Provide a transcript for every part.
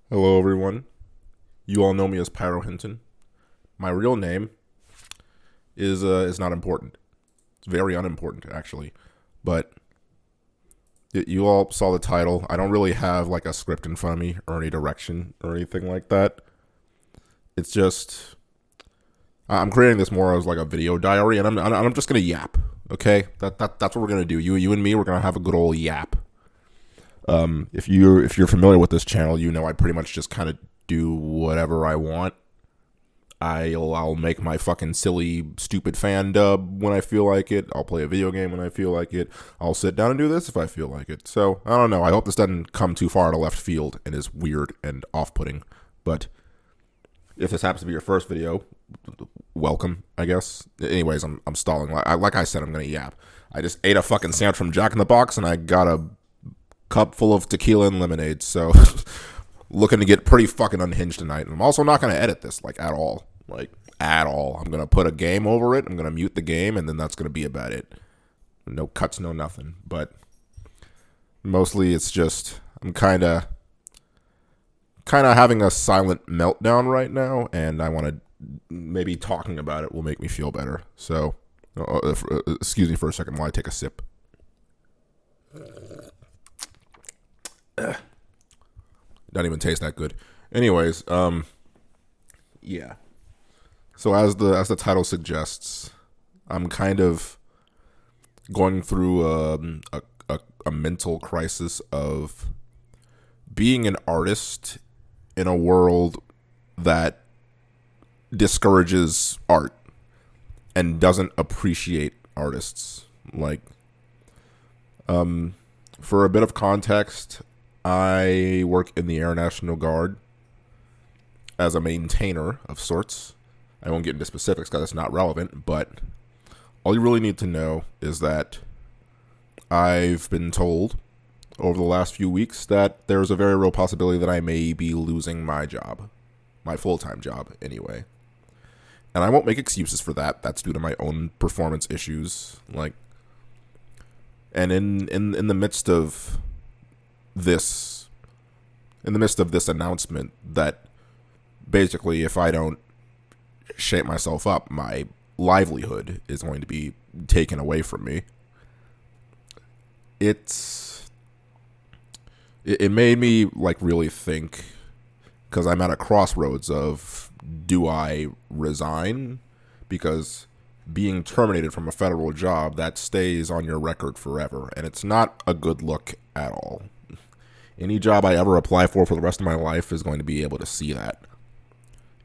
Hello, everyone. You all know me as Pyro Hinton. My real name is not important. It's very unimportant, actually. But you all saw the title. I don't really have like a script in front of me or any direction or anything like that. It's just I'm creating this more as like a video diary, and I'm just gonna yap. Okay, that's what we're gonna do. You and me, we're gonna have a good old yap. If you're familiar with this channel, you know I pretty much just kind of do whatever I want. I'll make my fucking silly, stupid fan dub when I feel like it. I'll play a video game when I feel like it. I'll sit down and do this if I feel like it. So, I don't know. I hope this doesn't come too far to left field and is weird and off-putting. But if this happens to be your first video, welcome, I guess. Anyways, I'm stalling. Like I said, I'm going to yap. I just ate a fucking sandwich from Jack in the Box, and I got a cup full of tequila and lemonade. So, looking to get pretty fucking unhinged tonight. And I'm also not going to edit this, like, at all. Like, at all. I'm going to put a game over it. I'm going to mute the game, and then that's going to be about it. No cuts, no nothing. But mostly it's just, I'm kind of having a silent meltdown right now, and I want to, maybe talking about it will make me feel better. So, excuse me for a second while I take a sip. Doesn't even taste that good. Anyways, yeah. So as the title suggests, I'm kind of going through a mental crisis of being an artist in a world that discourages art and doesn't appreciate artists. Like, for a bit of context, I work in the Air National Guard as a maintainer of sorts. I won't get into specifics because it's not relevant, but all you really need to know is that I've been told over the last few weeks that there's a very real possibility that I may be losing my job, my full-time job anyway. And I won't make excuses for that. That's due to my own performance issues. And in the midst of this, announcement that basically if I don't shape myself up, my livelihood is going to be taken away from me. It made me like really think, because I'm at a crossroads of, do I resign? Because being terminated from a federal job, that stays on your record forever, and it's not a good look at all. Any job I ever apply for the rest of my life is going to be able to see that.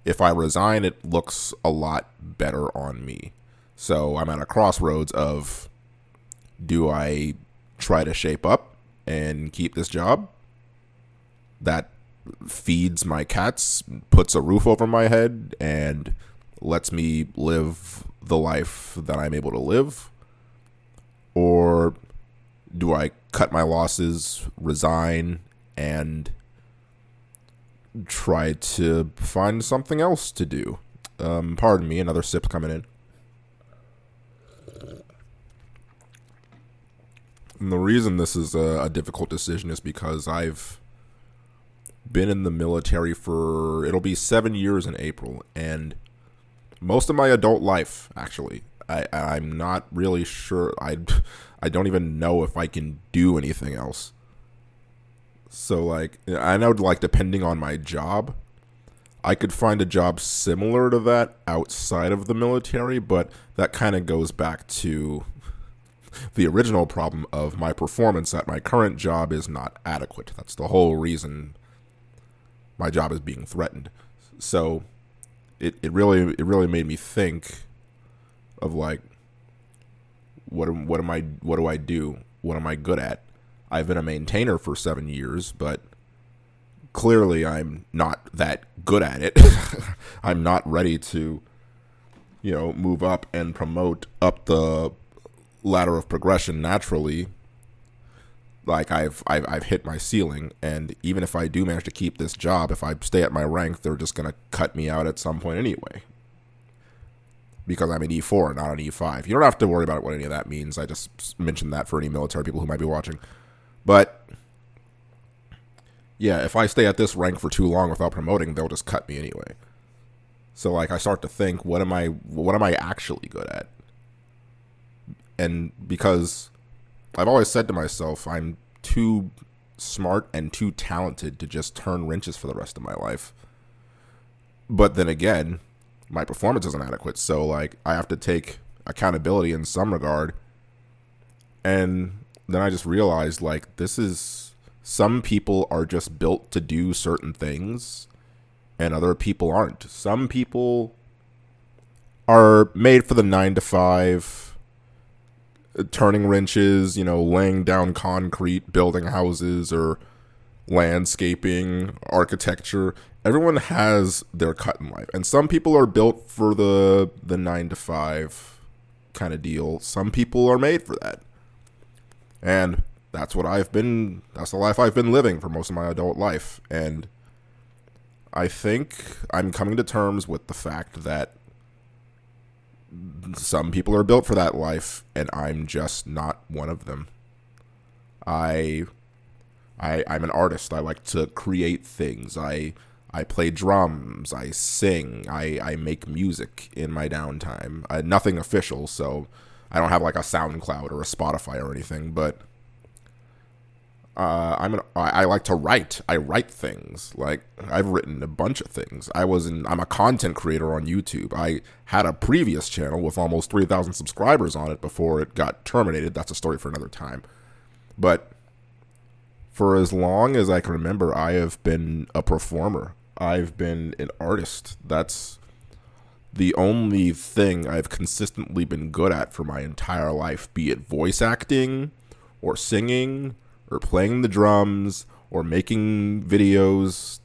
If I resign, it looks a lot better on me. So I'm at a crossroads of, do I try to shape up and keep this job that feeds my cats, puts a roof over my head, and lets me live the life that I'm able to live? Or do I cut my losses, resign, and try to find something else to do? Pardon me, another sip coming in. And the reason this is a difficult decision is because I've been in the military for, it'll be 7 years in April, and most of my adult life, actually, I'm not really sure. I don't even know if I can do anything else. So, like, I know, like, depending on my job, I could find a job similar to that outside of the military, but that kind of goes back to the original problem of my performance at my current job is not adequate. That's the whole reason my job is being threatened. So it really made me think of, like, what do I do? What am I good at? I've been a maintainer for 7 years, but clearly I'm not that good at it. I'm not ready to, move up and promote up the ladder of progression naturally. Like, I've hit my ceiling, and even if I do manage to keep this job, if I stay at my rank, they're just gonna cut me out at some point anyway, because I'm an E4, not an E5. You don't have to worry about what any of that means. I just mentioned that for any military people who might be watching. But yeah, if I stay at this rank for too long without promoting, they'll just cut me anyway. So like I start to think, what am I actually good at? And because I've always said to myself, I'm too smart and too talented to just turn wrenches for the rest of my life. But then again, my performance isn't adequate, so like I have to take accountability in some regard. And then I just realized, like, some people are just built to do certain things and other people aren't. Some people are made for the 9 to 5, turning wrenches, laying down concrete, building houses, or landscaping, architecture. Everyone has their cut in life. And some people are built for the 9 to 5 kind of deal. Some people are made for that. And that's the life I've been living for most of my adult life. And I think I'm coming to terms with the fact that some people are built for that life, and I'm just not one of them. I'm an artist. I like to create things. I play drums. I sing. I make music in my downtime. Nothing official, so I don't have like a SoundCloud or a Spotify or anything, but I like to write. I write things. Like, I've written a bunch of things. I'm a content creator on YouTube. I had a previous channel with almost 3,000 subscribers on it before it got terminated. That's a story for another time. But for as long as I can remember, I have been a performer. I've been an artist. That's the only thing I've consistently been good at for my entire life, be it voice acting or singing or playing the drums or making videos.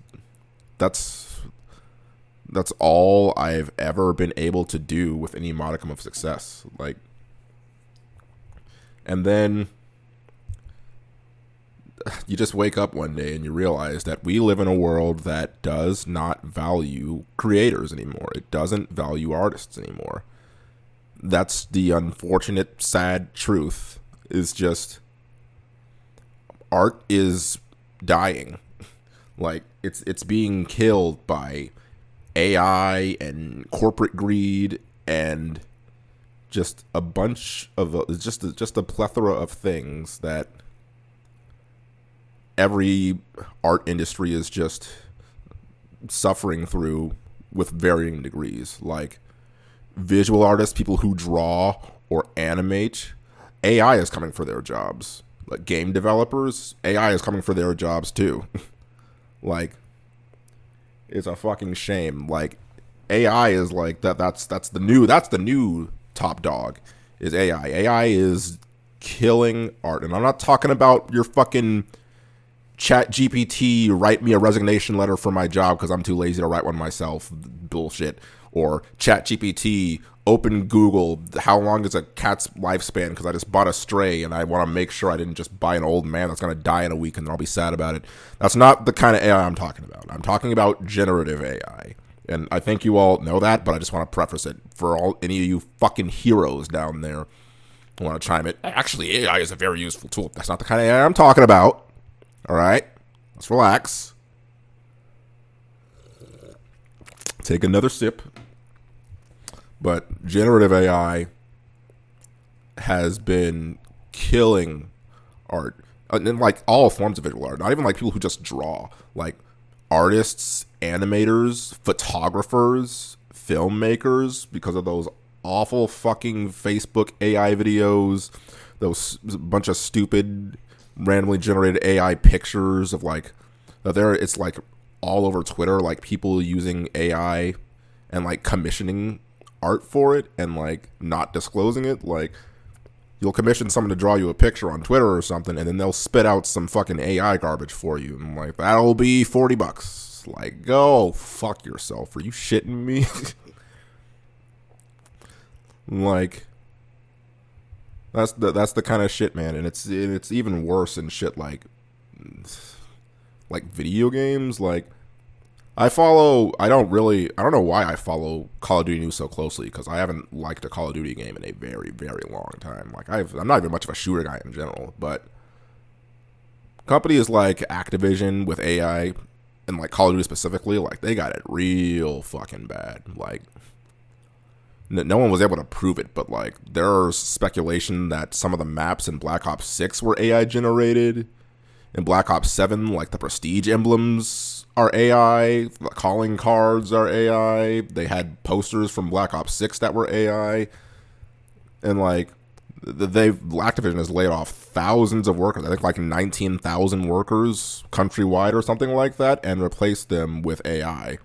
That's all I've ever been able to do with any modicum of success. Like, and then you just wake up one day and you realize that we live in a world that does not value creators anymore. It doesn't value artists anymore. That's the unfortunate, sad truth, is just art is dying. Like, it's being killed by AI and corporate greed and just a bunch of just a plethora of things that every art industry is just suffering through with varying degrees. Like, visual artists, people who draw or animate, AI is coming for their jobs. Like, game developers, AI is coming for their jobs too. Like, it's a fucking shame. Like, AI is like that's the new top dog is AI. AI is killing art. And I'm not talking about your fucking ChatGPT, write me a resignation letter for my job because I'm too lazy to write one myself bullshit. Or ChatGPT, open Google, how long is a cat's lifespan because I just bought a stray and I want to make sure I didn't just buy an old man that's going to die in a week and then I'll be sad about it. That's not the kind of AI I'm talking about. I'm talking about generative AI. And I think you all know that, but I just want to preface it for any of you fucking heroes down there who want to chime in. Actually, AI is a very useful tool. That's not the kind of AI I'm talking about. All right, let's relax. Take another sip. But generative AI has been killing art, and like all forms of visual art. Not even like people who just draw, like artists, animators, photographers, filmmakers, because of those awful fucking Facebook AI videos, those bunch of stupid randomly generated AI pictures of like it's like all over Twitter, like people using AI and like commissioning art for it and like not disclosing it. Like, you'll commission someone to draw you a picture on Twitter or something, and then they'll spit out some fucking AI garbage for you, and like, that'll be $40. Like, go fuck yourself. Are you shitting me? Like, that's the kind of shit, man. And it's even worse in shit like video games. Like, I don't know why I follow Call of Duty news so closely, because I haven't liked a Call of Duty game in a very, very long time. Like, I'm not even much of a shooter guy in general, but Companies like Activision with AI and like Call of Duty specifically, like they got it real fucking bad. Like no one was able to prove it, but like there's speculation that some of the maps in Black Ops 6 were AI generated. In Black Ops 7, like the prestige emblems are AI, the calling cards are AI. They had posters from Black Ops 6 that were AI. And like Activision has laid off thousands of workers. I think like 19,000 workers countrywide or something like that, and replaced them with AI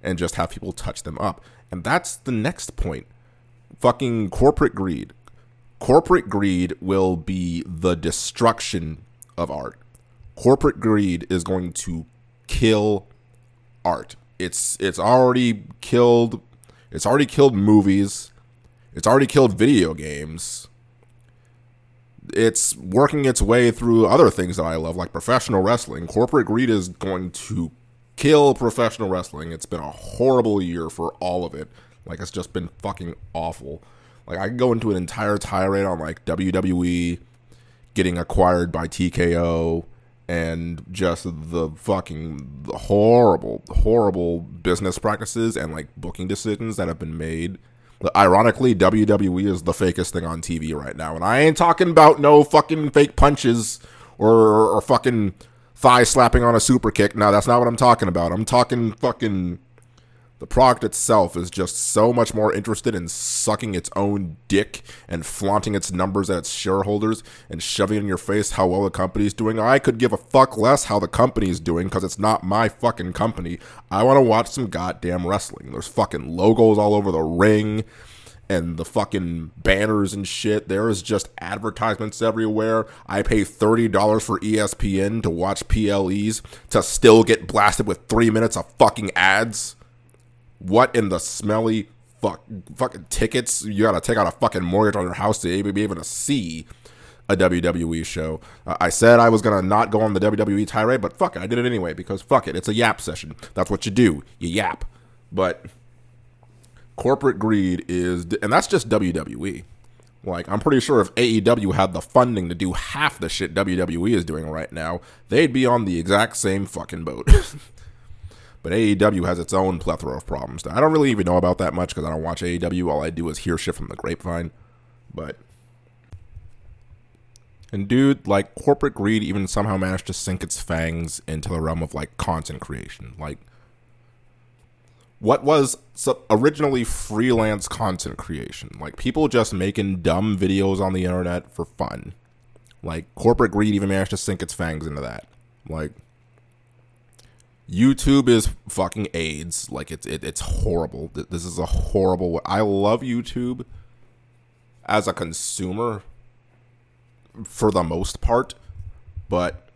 and just have people touch them up. And that's the next point. Fucking corporate greed. Corporate greed will be the destruction of art. Corporate greed is going to kill art. It's already killed movies. It's already killed video games. It's working its way through other things that I love, like professional wrestling. Corporate greed is going to kill professional wrestling. It's been a horrible year for all of it. Like, it's just been fucking awful. Like, I could go into an entire tirade on, like, WWE getting acquired by TKO and just the fucking horrible business practices and, like, booking decisions that have been made. But ironically, WWE is the fakest thing on TV right now. And I ain't talking about no fucking fake punches or fucking thigh slapping on a super kick. No, that's not what I'm talking about. I'm talking fucking... The product itself is just so much more interested in sucking its own dick and flaunting its numbers at its shareholders and shoving in your face how well the company's doing. I could give a fuck less how the company's doing because it's not my fucking company. I want to watch some goddamn wrestling. There's fucking logos all over the ring and the fucking banners and shit. There is just advertisements everywhere. I pay $30 for ESPN to watch PLEs to still get blasted with 3 minutes of fucking ads. What in the smelly fucking tickets? You gotta take out a fucking mortgage on your house to be able to see a WWE show. I said I was gonna not go on the WWE tirade, but fuck it, I did it anyway because fuck it, it's a yap session. That's what you do, you yap. But corporate greed is, and that's just WWE. Like, I'm pretty sure if AEW had the funding to do half the shit WWE is doing right now, they'd be on the exact same fucking boat. But AEW has its own plethora of problems. I don't really even know about that much because I don't watch AEW. All I do is hear shit from the grapevine. And dude, like, corporate greed even somehow managed to sink its fangs into the realm of, like, content creation. Like, what was originally freelance content creation? Like, people just making dumb videos on the internet for fun. Like, corporate greed even managed to sink its fangs into that. Like, YouTube is fucking AIDS. Like, it's horrible. This is a horrible... I love YouTube as a consumer for the most part, but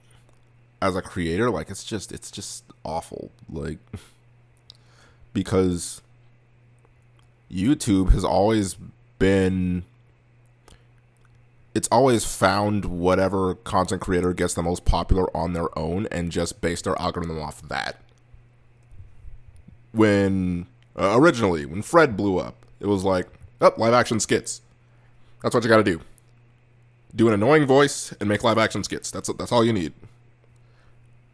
as a creator, like, it's just awful. Like, because YouTube has always been... It's always found whatever content creator gets the most popular on their own and just based their algorithm off of that. Originally, when Fred blew up, it was like, oh, live action skits. That's what you gotta do. Do an annoying voice and make live action skits. That's all you need.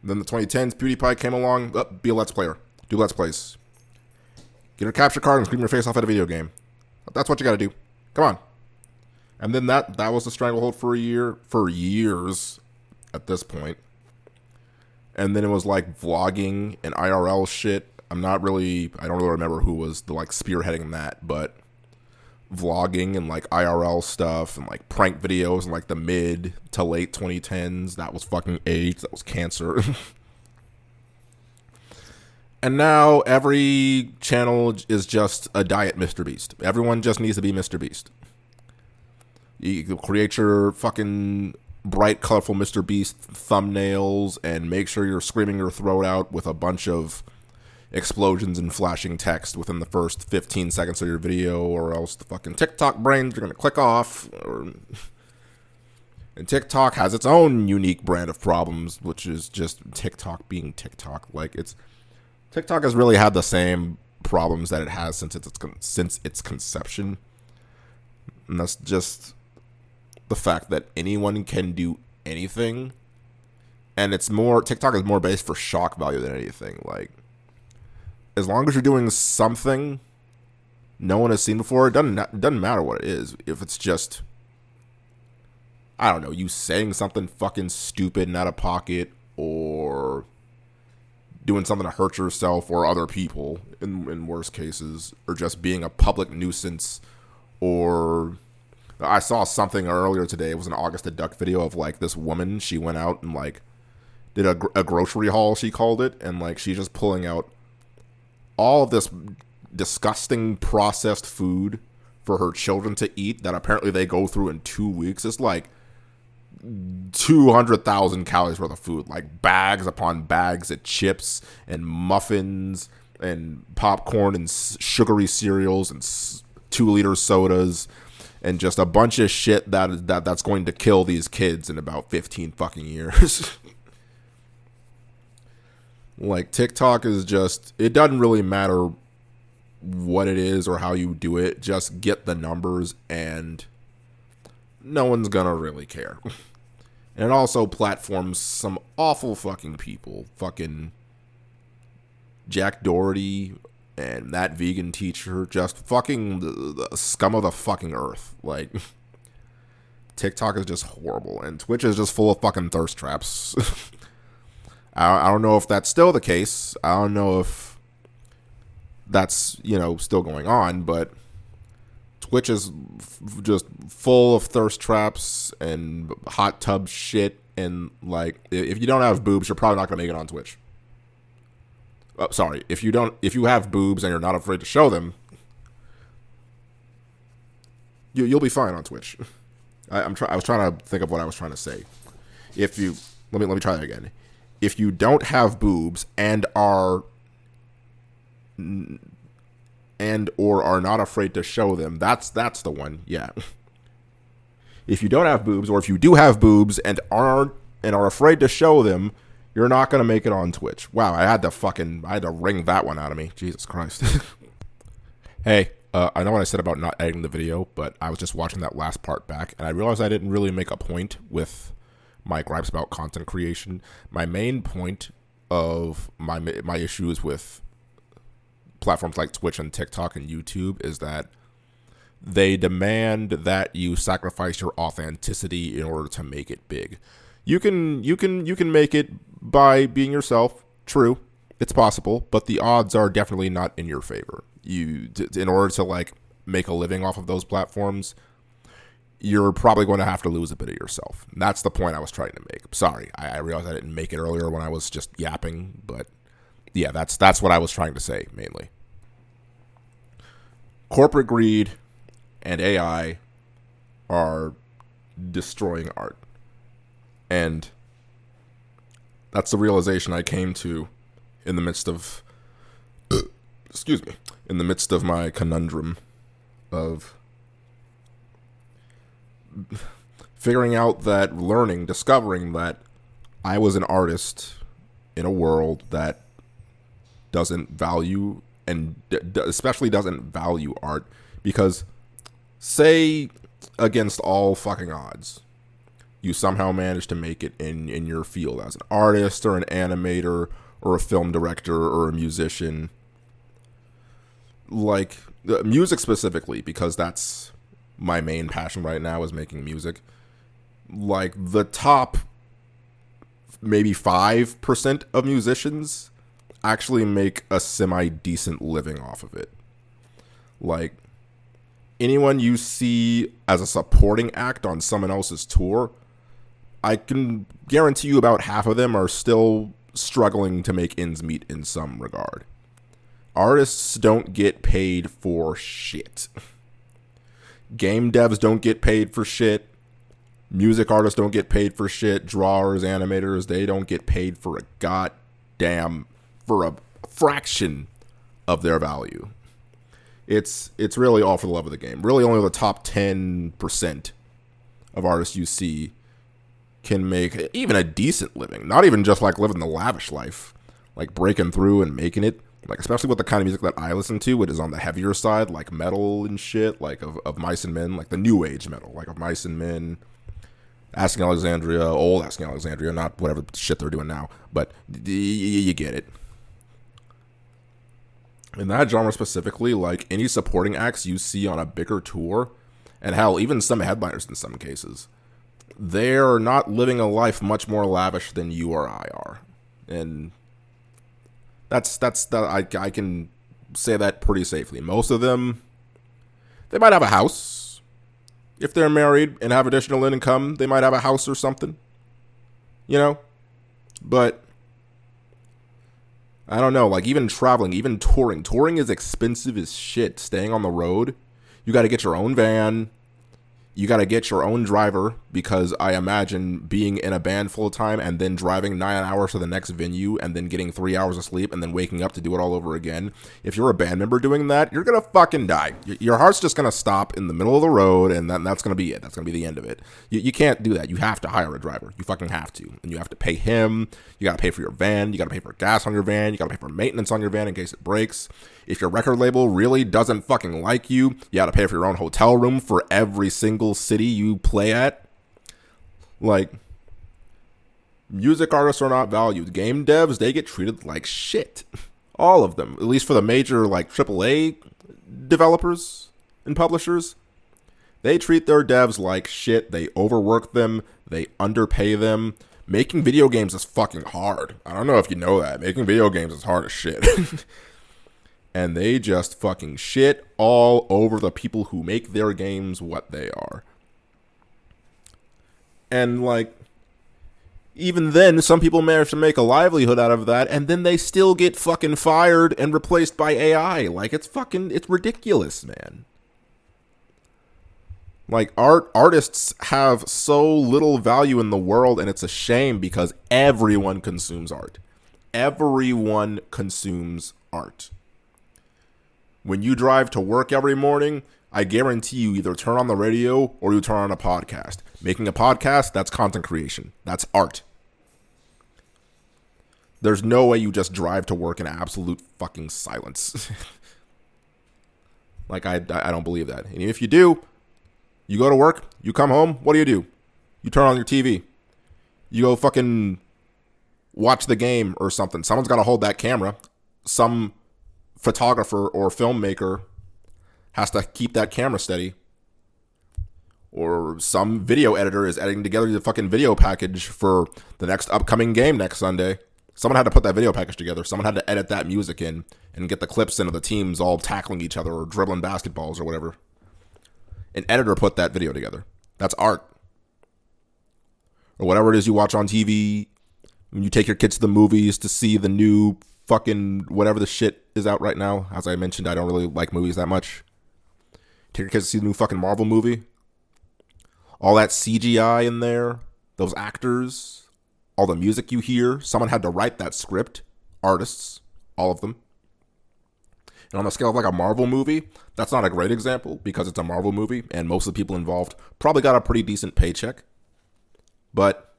Then the 2010s, PewDiePie came along, oh, be a Let's Player. Do Let's Plays. Get a capture card and scream your face off at a video game. That's what you gotta do. Come on. And then that was the stranglehold for years at this point. And then it was like vlogging and IRL shit. I don't really remember who was the like spearheading that, but vlogging and like IRL stuff and like prank videos in like the mid to late 2010s, that was fucking AIDS, that was cancer. And now every channel is just a diet Mr. Beast. Everyone just needs to be Mr. Beast. You create your fucking bright, colorful Mr. Beast thumbnails and make sure you're screaming your throat out with a bunch of explosions and flashing text within the first 15 seconds of your video, or else the fucking TikTok brains are going to click off. And TikTok has its own unique brand of problems, which is just TikTok being TikTok. Like, TikTok has really had the same problems that it has since its conception. And that's just the fact that anyone can do anything And it's more, TikTok is more based for shock value than anything. Like, as long as you're doing something no one has seen before, it doesn't matter what it is. If it's just, I don't know, you saying something fucking stupid and out of pocket, or doing something to hurt yourself or other people in worst cases, or just being a public nuisance, or I saw something earlier today. It was an August the Duck video of like this woman. She went out and like did a grocery haul, she called it, and like she's just pulling out all of this disgusting processed food for her children to eat that apparently they go through in 2 weeks. It's like 200,000 calories worth of food, like bags upon bags of chips and muffins and popcorn and sugary cereals and 2-liter sodas and just a bunch of shit that's going to kill these kids in about 15 fucking years. Like, TikTok is just, it doesn't really matter what it is or how you do it. Just get the numbers and no one's gonna really care. And it also platforms some awful fucking people. Fucking Jack Doherty and that vegan teacher. Just fucking the scum of the fucking earth. Like, TikTok is just horrible. And Twitch is just full of fucking thirst traps. I don't know if that's still the case. I don't know if that's, still going on. But Twitch is just full of thirst traps and hot tub shit. And, like, if you don't have boobs, you're probably not going to make it on Twitch. Sorry. If you have boobs and you're not afraid to show them, you'll be fine on Twitch. I was trying to think of what I was trying to say. Let me try that again. If you don't have boobs and or are not afraid to show them, that's the one. Yeah. If you don't have boobs, or if you do have boobs and are afraid to show them, you're not gonna make it on Twitch. Wow, I had to wring that one out of me. Jesus Christ. Hey, I know what I said about not editing the video, but I was just watching that last part back, and I realized I didn't really make a point with my gripes about content creation. My main point of my issues with platforms like Twitch and TikTok and YouTube is that they demand that you sacrifice your authenticity in order to make it big. You can make it by being yourself. True, it's possible, but the odds are definitely not in your favor. In order to like make a living off of those platforms, you're probably going to have to lose a bit of yourself. And that's the point I was trying to make. Sorry, I realized I didn't make it earlier when I was just yapping, but yeah, that's what I was trying to say mainly. Corporate greed and AI are destroying art. And that's the realization I came to in the midst of my conundrum of figuring out that discovering that I was an artist in a world that doesn't value and especially doesn't value art, because say against all fucking odds, you somehow manage to make it in your field as an artist or an animator or a film director or a musician, like music specifically, because that's my main passion right now is making music. Like the top maybe 5% of musicians actually make a semi-decent living off of it. Like anyone you see as a supporting act on someone else's tour, I can guarantee you about half of them are still struggling to make ends meet in some regard. Artists don't get paid for shit. Game devs don't get paid for shit. Music artists don't get paid for shit. Drawers, animators, they don't get paid for a fraction of their value. It's really all for the love of the game. Really only the top 10% of artists you see can make even a decent living. Not even just like living the lavish life, like breaking through and making it. Like especially with the kind of music that I listen to, it is on the heavier side, like metal and shit, like of Mice and Men, like the new age metal, like of Mice and Men, Asking Alexandria, old Asking Alexandria, not whatever shit they're doing now, but you get it. In that genre specifically, like any supporting acts you see on a bigger tour, and hell, even some headliners in some cases, they're not living a life much more lavish than you or I are, and that's that I can say that pretty safely. Most of them, they might have a house. If they're married and have additional income, they might have a house or something, you know. But I don't know, like even traveling, even touring is expensive as shit. Staying on the road, you got to get your own van. You got to get your own driver, because I imagine being in a band full time and then driving 9 hours to the next venue and then getting 3 hours of sleep and then waking up to do it all over again. If you're a band member doing that, you're going to fucking die. Your heart's just going to stop in the middle of the road, and that's going to be it. That's going to be the end of it. You can't do that. You have to hire a driver. You fucking have to. And you have to pay him. You got to pay for your van. You got to pay for gas on your van. You got to pay for maintenance on your van in case it breaks. If your record label really doesn't fucking like you, you got to pay for your own hotel room for every single city you play at. Like, music artists are not valued. Game devs, they get treated like shit. All of them. At least for the major, like, AAA developers and publishers. They treat their devs like shit. They overwork them. They underpay them. Making video games is fucking hard. I don't know if you know that. Making video games is hard as shit. And they just fucking shit all over the people who make their games what they are. And, like, even then, some people manage to make a livelihood out of that, and then they still get fucking fired and replaced by AI. Like, it's ridiculous, man. Like, artists have so little value in the world, and it's a shame, because everyone consumes art. Everyone consumes art. When you drive to work every morning, I guarantee you either turn on the radio or you turn on a podcast. Making a podcast, that's content creation. That's art. There's no way you just drive to work in absolute fucking silence. Like, I don't believe that. And if you do, you go to work, you come home, what do? You turn on your TV. You go fucking watch the game or something. Someone's got to hold that camera. Some photographer or filmmaker has to keep that camera steady, or some video editor is editing together the fucking video package for the next upcoming game next Sunday. Someone had to put that video package together. Someone had to edit that music in and get the clips in of the teams all tackling each other or dribbling basketballs or whatever. An editor put that video together. That's art. Or whatever it is you watch on TV, when you take your kids to the movies to see the new fucking whatever the shit is out right now. As I mentioned, I don't really like movies that much. Take your kids to see the new fucking Marvel movie. All that CGI in there, those actors, all the music you hear. Someone had to write that script. Artists, all of them. And on the scale of like a Marvel movie, that's not a great example because it's a Marvel movie and most of the people involved probably got a pretty decent paycheck. But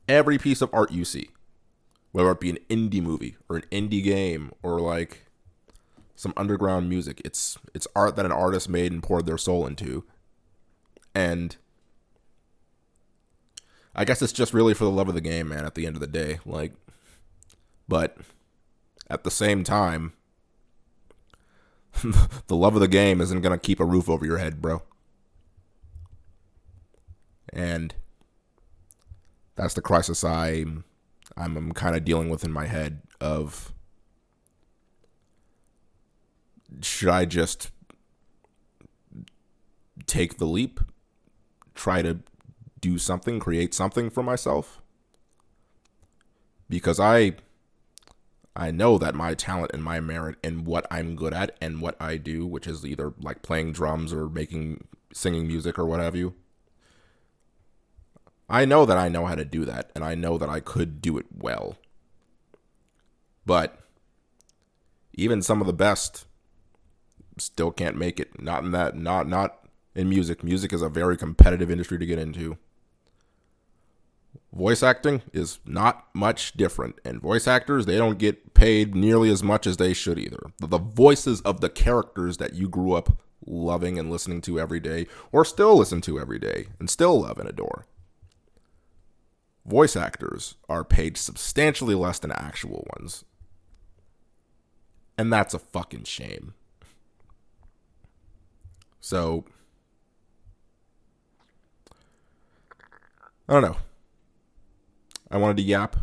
every piece of art you see, whether it be an indie movie or an indie game or like some underground music, it's art that an artist made and poured their soul into. And I guess it's just really for the love of the game, man, at the end of the day. Like, but at the same time, the love of the game isn't going to keep a roof over your head, bro. And that's the crisis I'm kind of dealing with in my head of, should I just take the leap, try to do something, create something for myself? Because I know that my talent and my merit and what I'm good at and what I do, which is either like playing drums or singing music or what have you, I know that I know how to do that, and I know that I could do it well. But even some of the best still can't make it. Not in music. Music is a very competitive industry to get into. Voice acting is not much different, and voice actors, they don't get paid nearly as much as they should either. The voices of the characters that you grew up loving and listening to every day, or still listen to every day, and still love and adore. voice actors are paid substantially less than actual ones. And that's a fucking shame. So, I don't know. I wanted to yap.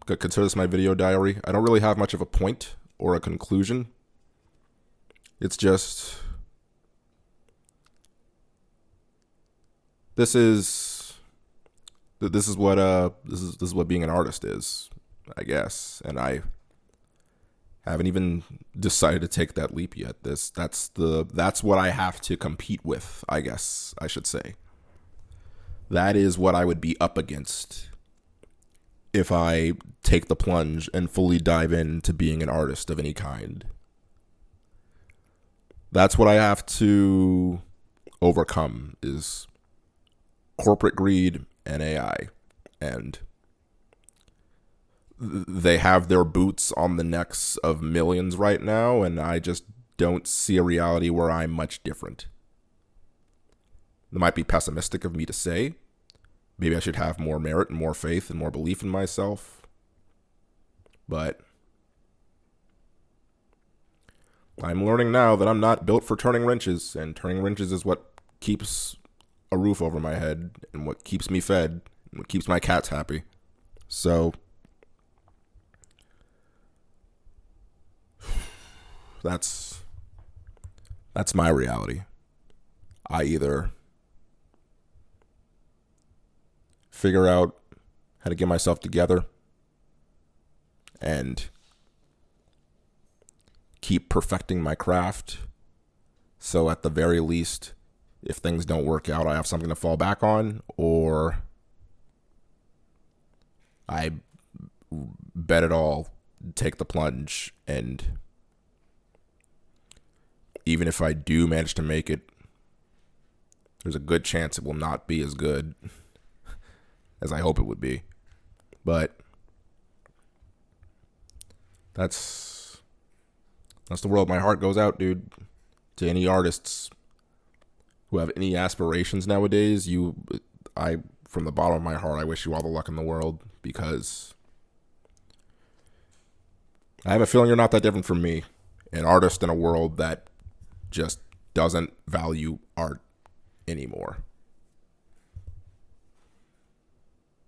Consider this my video diary. I don't really have much of a point or a conclusion. It's just, this is what being an artist is, I guess. And I haven't even decided to take that leap yet. That's what I have to compete with, I guess I should say. That is what I would be up against if I take the plunge and fully dive into being an artist of any kind. That's what I have to overcome, is corporate greed and AI. And they have their boots on the necks of millions right now, and I just don't see a reality where I'm much different. It might be pessimistic of me to say. Maybe I should have more merit and more faith and more belief in myself. But I'm learning now that I'm not built for turning wrenches, and turning wrenches is what keeps a roof over my head and what keeps me fed and what keeps my cats happy. So that's my reality. I either figure out how to get myself together and keep perfecting my craft, so at the very least, if things don't work out, I have something to fall back on, or I bet it all, take the plunge, and even if I do manage to make it, there's a good chance it will not be as good as I hope it would be. But that's the world. My heart goes out, dude, to any artists who have any aspirations nowadays. From the bottom of my heart, I wish you all the luck in the world, because I have a feeling you're not that different from me, an artist in a world that just doesn't value art anymore.